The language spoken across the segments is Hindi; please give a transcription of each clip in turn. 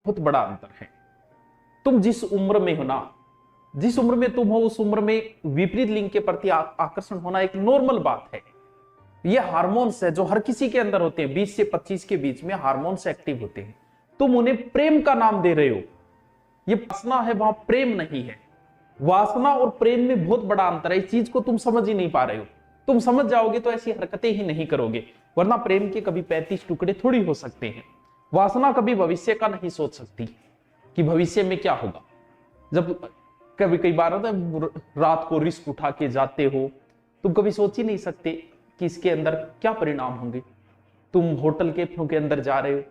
बहुत बड़ा अंतर है। तुम जिस उम्र में हो ना, जिस उम्र में तुम हो उस उम्र में विपरीत लिंग के प्रति आकर्षण होना एक नॉर्मल बात है। ये हार्मोन्स है जो हर किसी के अंदर होते हैं। 20 से 25 के बीच में हार्मोन्स एक्टिव होते हैं। तुम उन्हें प्रेम का नाम दे रहे हो। ये वासना है, वहां प्रेम नहीं है। वासना और प्रेम में बहुत बड़ा अंतर है। इस चीज को तुम समझ ही नहीं पा रहे हो। तुम समझ जाओगे तो ऐसी हरकतें ही नहीं करोगे, वरना प्रेम के कभी 35 टुकड़े थोड़ी हो सकते हैं। वासना कभी भविष्य का नहीं सोच सकती कि भविष्य में क्या होगा। जब कभी कई बार होता है रात को रिस्क उठा के जाते हो, तुम कभी सोच ही नहीं सकते कि इसके अंदर क्या परिणाम होंगे। तुम होटल के अंदर जा रहे हो,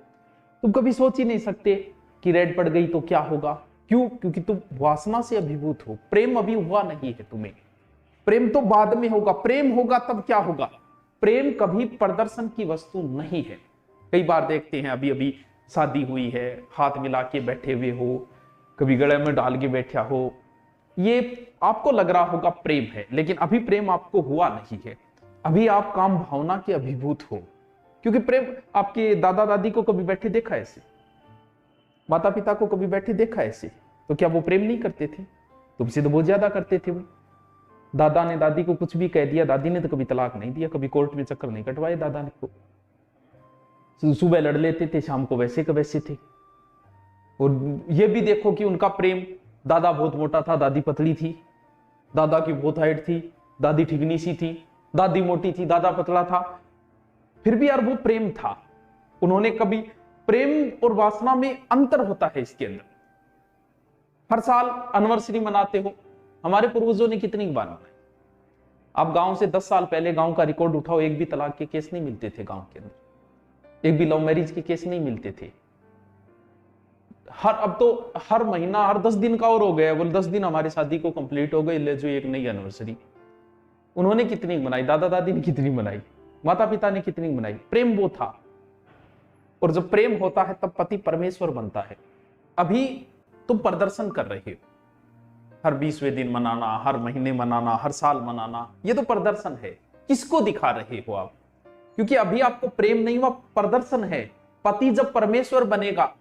तुम कभी सोच ही नहीं सकते कि रेड पड़ गई तो क्या होगा। क्यों? क्योंकि तुम वासना से अभिभूत हो। प्रेम अभी हुआ नहीं है तुम्हें। प्रेम तो बाद में होगा। प्रेम होगा तब क्या होगा। प्रेम कभी प्रदर्शन की वस्तु नहीं है। कई बार देखते हैं अभी अभी शादी हुई है, हाथ मिला के बैठे हुए हो, कभी गले में डाल के बैठा हो, ये आपको लग रहा होगा प्रेम है, लेकिन अभी प्रेम आपको हुआ नहीं है। अभी आप काम भावना के अभिभूत हो। क्योंकि प्रेम, आपके दादा दादी को कभी बैठे देखा ऐसे? माता पिता को कभी बैठे देखा ऐसे? तो क्या वो प्रेम नहीं करते थे? तुमसे तो बहुत ज्यादा करते थे वो। दादा ने दादी को कुछ भी कह दिया, दादी ने तो कभी तलाक नहीं दिया, कभी कोर्ट में चक्कर नहीं कटवाए दादा ने को। सुबह लड़ लेते थे, शाम को वैसे के वैसे थे। और ये भी देखो कि उनका प्रेम, दादा बहुत मोटा था, दादी पतली थी, दादा की बहुत हाइट थी, दादी ठिगनी सी थी, दादी मोटी थी, दादा पतला था, फिर भी यार वो प्रेम था। उन्होंने कभी, प्रेम और वासना में अंतर होता है इसके अंदर। हर साल एनिवर्सरी मनाते हो, हमारे पूर्वजों ने कितनी बार मनाई। आप गांव से 10 साल पहले गांव का रिकॉर्ड उठाओ, एक भी तलाक के केस नहीं मिलते थे गांव के अंदर, एक भी लव मैरिज के केस नहीं मिलते थे। अब तो हर महीना, हर 10 दिन का और हो गया, बोल 10 दिन हमारी शादी को कंप्लीट हो गई, ले जो एक नई एनिवर्सरी। उन्होंने कितनी मनाई, दादा दादी ने कितनी मनाई, माता पिता ने कितनी मनाई। प्रेम वो था। और जब प्रेम होता है तब पति परमेश्वर बनता है। अभी तुम प्रदर्शन कर रहे हो, हर 20वें दिन मनाना, हर महीने मनाना, हर साल मनाना, ये तो प्रदर्शन है। किसको दिखा रहे हो आप? क्योंकि अभी आपको प्रेम नहीं हुआ, प्रदर्शन है। पति जब परमेश्वर बनेगा,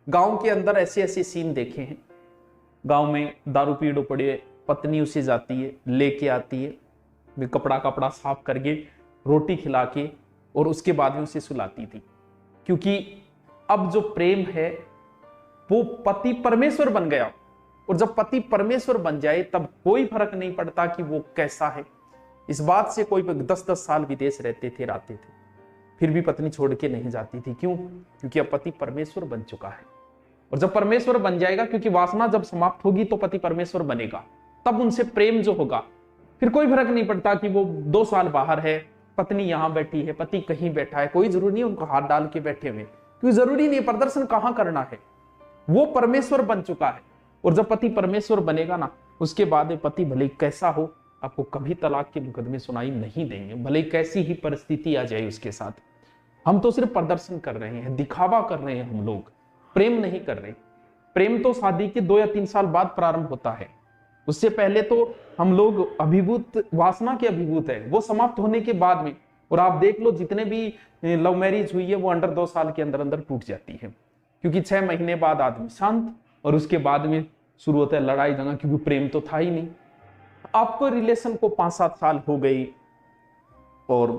गांव के अंदर ऐसे ऐसे सीन देखे हैं। गांव में दारू पीड़ो पड़े, पत्नी उसे जाती है, लेके आती है, कपड़ा साफ करके, रोटी खिला के, और उसके बाद में उसे सुलाती थी। क्योंकि अब जो प्रेम है वो पति परमेश्वर बन गया। और जब पति परमेश्वर बन जाए तब कोई फर्क नहीं पड़ता कि वो कैसा है। इस बात से कोई 10-10 साल विदेश रहते थे, रहते थे, फिर भी पत्नी छोड़ के नहीं जाती थी। क्यों? क्योंकि अब पति परमेश्वर बन चुका है। और जब परमेश्वर बन जाएगा, क्योंकि वासना जब समाप्त होगी तो पति परमेश्वर बनेगा, तब उनसे प्रेम जो होगा, फिर कोई फर्क नहीं पड़ता कि वो 2 साल बाहर है, पत्नी यहां बैठी है, पति कहीं बैठा है। कोई जरूरी नहीं उनको हाथ डाल के बैठे हुए, क्योंकि जरूरी नहीं प्रदर्शन कहां करना है। वो परमेश्वर बन चुका है। और जब पति परमेश्वर बनेगा ना, उसके बाद पति भले कैसा हो, आपको कभी तलाक के मुकदमे सुनाई नहीं देंगे, भले कैसी ही परिस्थिति आ जाए उसके साथ। हम तो सिर्फ प्रदर्शन कर रहे हैं, दिखावा कर रहे हैं, हम लोग प्रेम नहीं कर रहे। प्रेम तो शादी के 2 या 3 साल बाद प्रारंभ होता है। उससे पहले तो हम लोग अभिभूत, वासना के अभिभूत है, वो समाप्त होने के बाद में। और आप देख लो जितने भी लव मैरिज हुई है वो अंडर 2 साल के अंदर अंदर टूट जाती है। क्योंकि 6 महीने बाद आदमी शांत, और उसके बाद में शुरू होता है लड़ाई झगड़ा, क्योंकि प्रेम तो था ही नहीं। आपको रिलेशन को 5-7 साल हो गई, और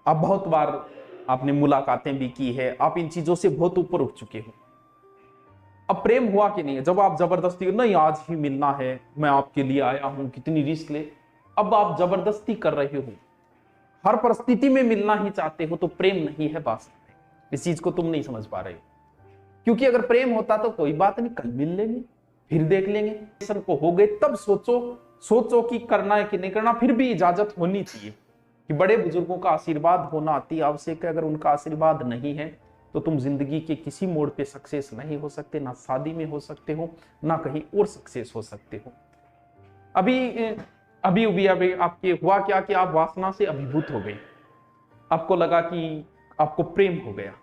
अब बहुत बार आपने मुलाकातें भी की है, आप इन चीजों से बहुत ऊपर उठ चुके हो। अब प्रेम हुआ कि नहीं है? जब आप जबरदस्ती, नहीं आज ही मिलना है, मैं आपके लिए आया हूं, कितनी रिस्क ले, अब आप जबरदस्ती कर रहे हो, हर परिस्थिति में मिलना ही चाहते हो, तो प्रेम नहीं है वास्तव में। इस चीज को तुम नहीं समझ पा रहे हो। क्योंकि अगर प्रेम होता तो कोई बात नहीं, कल मिल लेंगे, फिर देख लेंगे, को हो गए तब सोचो कि करना है कि नहीं करना। फिर भी इजाजत होनी चाहिए कि बड़े बुजुर्गों का आशीर्वाद होना अति आवश्यक है। अगर उनका आशीर्वाद नहीं है तो तुम जिंदगी के किसी मोड़ पे सक्सेस नहीं हो सकते, ना शादी में हो सकते हो, ना कहीं और सक्सेस हो सकते हो। अभी आपके हुआ क्या कि आप वासना से अभिभूत हो गए, आपको लगा कि आपको प्रेम हो गया।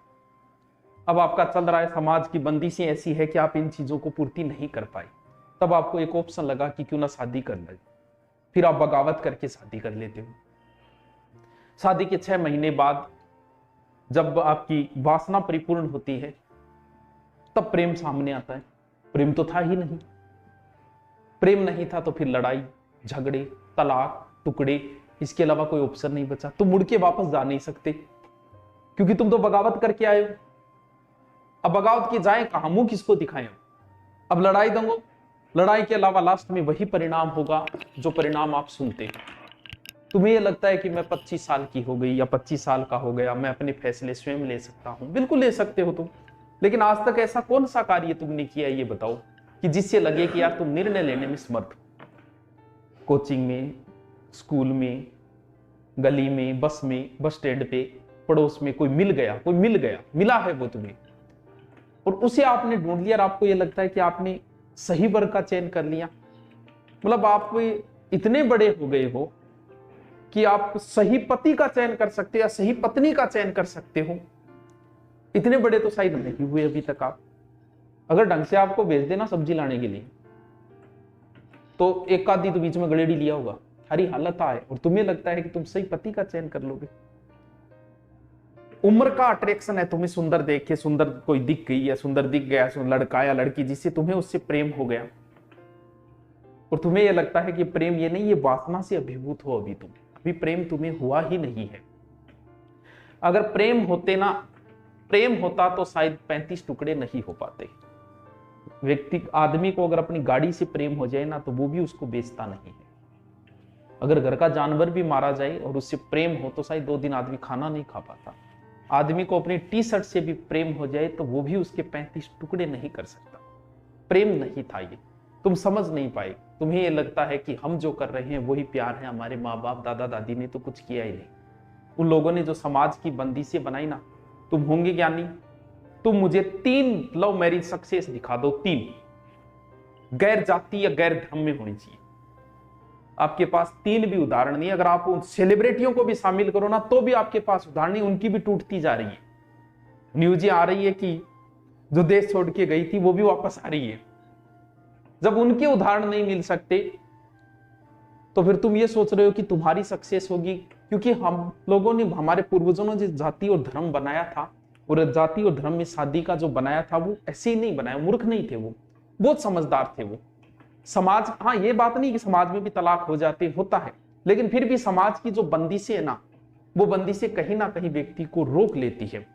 अब आपका चल रहा है, समाज की बंदिशें ऐसी है कि आप इन चीजों को पूर्ति नहीं कर पाए। तब आपको एक ऑप्शन लगा कि क्यों ना शादी कर ले। फिर आप बगावत करके शादी कर लेते हो। शादी के 6 महीने बाद जब आपकी वासना परिपूर्ण होती है, तब प्रेम सामने आता है। प्रेम तो था ही नहीं। प्रेम नहीं था तो फिर लड़ाई झगड़े तलाक टुकड़े, इसके अलावा कोई ऑप्शन नहीं बचा। तुम मुड़ के वापस जा नहीं सकते क्योंकि तुम तो बगावत करके आए हो। अब बगावत की जाए कहां, मुंह किसको दिखाएं? अब लड़ाई दंगो, लड़ाई के अलावा लास्ट में वही परिणाम होगा जो परिणाम आप सुनते हैं। तुम्हें यह लगता है कि मैं 25 साल की हो गई या 25 साल का हो गया, मैं अपने फैसले स्वयं ले सकता हूं। बिल्कुल ले सकते हो तुम, लेकिन आज तक ऐसा कौन सा कार्य तुमने किया ये बताओ कि जिससे लगे कि यार तुम निर्णय लेने में समर्थ हो। कोचिंग में, स्कूल में, गली में, बस में, बस स्टैंड पे, पड़ोस में कोई मिल गया, मिला है वो तुम्हें और उसे आपने ढूंढ लिया और आपको यह लगता है कि आपने सही वर्ग का चयन कर लिया। मतलब आप इतने बड़े हो गए हो कि आप सही पति का चयन कर सकते या सही पत्नी का चयन कर सकते हो। इतने बड़े तो शायद नहीं हुए अभी तक आप। अगर ढंग से आपको भेज देना सब्जी लाने के लिए तो एक आधी तो बीच में गड़ेड़ी लिया होगा, हरी हालत आए और तुम्हें लगता है कि तुम सही पति का चयन कर लोगे। उम्र का अट्रैक्शन है, तुम्हें सुंदर देख के, सुंदर कोई दिख गई या सुंदर दिख गया, लड़का या लड़की जिससे तुम्हें उससे प्रेम हो गया और तुम्हें यह लगता है कि प्रेम ये नहीं, ये वासना से अभिभूत हो। अभी प्रेम तुम्हें हुआ ही नहीं है। अगर प्रेम होता तो शायद 35 टुकड़े नहीं हो पाते। आदमी को अगर अपनी गाड़ी से प्रेम हो जाए ना तो वो भी उसको बेचता नहीं है। अगर घर का जानवर भी मारा जाए और उससे प्रेम हो तो शायद 2 दिन आदमी खाना नहीं खा पाता। आदमी को अपनी टी शर्ट से भी प्रेम हो जाए तो वो भी उसके 35 टुकड़े नहीं कर सकता। प्रेम नहीं था ये, तुम समझ नहीं पाए। तुम्हें ये लगता है कि हम जो कर रहे हैं वही प्यार है, हमारे माँ बाप दादा दादी ने तो कुछ किया ही नहीं। उन लोगों ने जो समाज की बंदिशें बनाई ना, तुम होंगे ज्ञानी। तुम मुझे 3 लव मैरिज सक्सेस दिखा दो, 3 गैर जाति या गैर धर्म में होनी चाहिए। आपके पास 3 भी उदाहरण नहीं। अगर आप उन सेलिब्रिटियों को भी शामिल करो ना तो भी आपके पास उदाहरण नहीं, उनकी भी टूटती जा रही है। न्यूज़ आ रही है कि जो देश छोड़ के गई थी वो भी वापस आ रही है। जब उनके उदाहरण नहीं मिल सकते तो फिर तुम ये सोच रहे हो कि तुम्हारी सक्सेस होगी, क्योंकि हम लोगों ने, हमारे पूर्वजों ने जो जाति और धर्म बनाया था और जाति और धर्म में शादी का जो बनाया था वो ऐसे ही नहीं बनाया। मूर्ख नहीं थे वो, बहुत समझदार थे वो। समाज, हाँ ये बात नहीं कि समाज में भी तलाक हो जाते, होता है, लेकिन फिर भी समाज की जो बंदिशें है ना, वो बंदिशें कहीं ना कहीं व्यक्ति को रोक लेती है।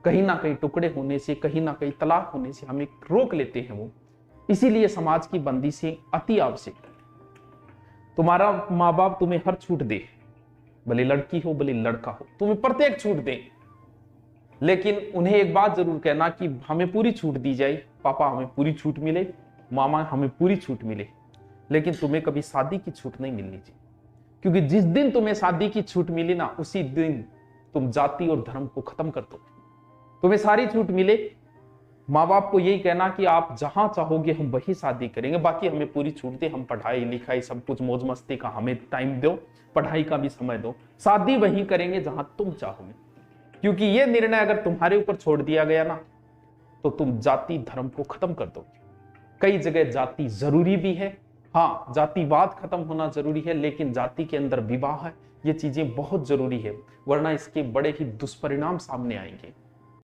कहीं ना कहीं टुकड़े होने से, कहीं ना कहीं तलाक होने से हमें रोक लेते हैं वो। इसीलिए समाज की बंदिशें अति आवश्यक है। तुम्हारा माँ बाप तुम्हें हर छूट दे, भले लड़की हो भले लड़का हो, तुम्हें प्रत्येक छूट दे, लेकिन उन्हें एक बात जरूर कहना कि हमें पूरी छूट दी जाए, पापा हमें पूरी छूट मिले, मामा हमें पूरी छूट मिले, लेकिन तुम्हें कभी शादी की छूट नहीं मिलनी चाहिए। क्योंकि जिस दिन तुम्हें शादी की छूट मिली ना, उसी दिन तुम जाति और धर्म को खत्म कर दो। तुम्हें सारी छूट मिले, माँ बाप को यही कहना कि आप जहां चाहोगे हम वही शादी करेंगे, बाकी हमें पूरी छूट दे, हम पढ़ाई लिखाई सब कुछ मौज मस्ती का हमें टाइम दो, पढ़ाई का भी समय दो, शादी वही करेंगे जहां तुम चाहोगे। क्योंकि ये निर्णय अगर तुम्हारे ऊपर छोड़ दिया गया ना तो तुम जाति धर्म को खत्म कर दोगे। कई जगह जाति जरूरी भी है, हाँ जातिवाद खत्म होना जरूरी है, लेकिन जाति के अंदर विवाह है, ये चीजें बहुत जरूरी है, वरना इसके बड़े ही दुष्परिणाम सामने आएंगे।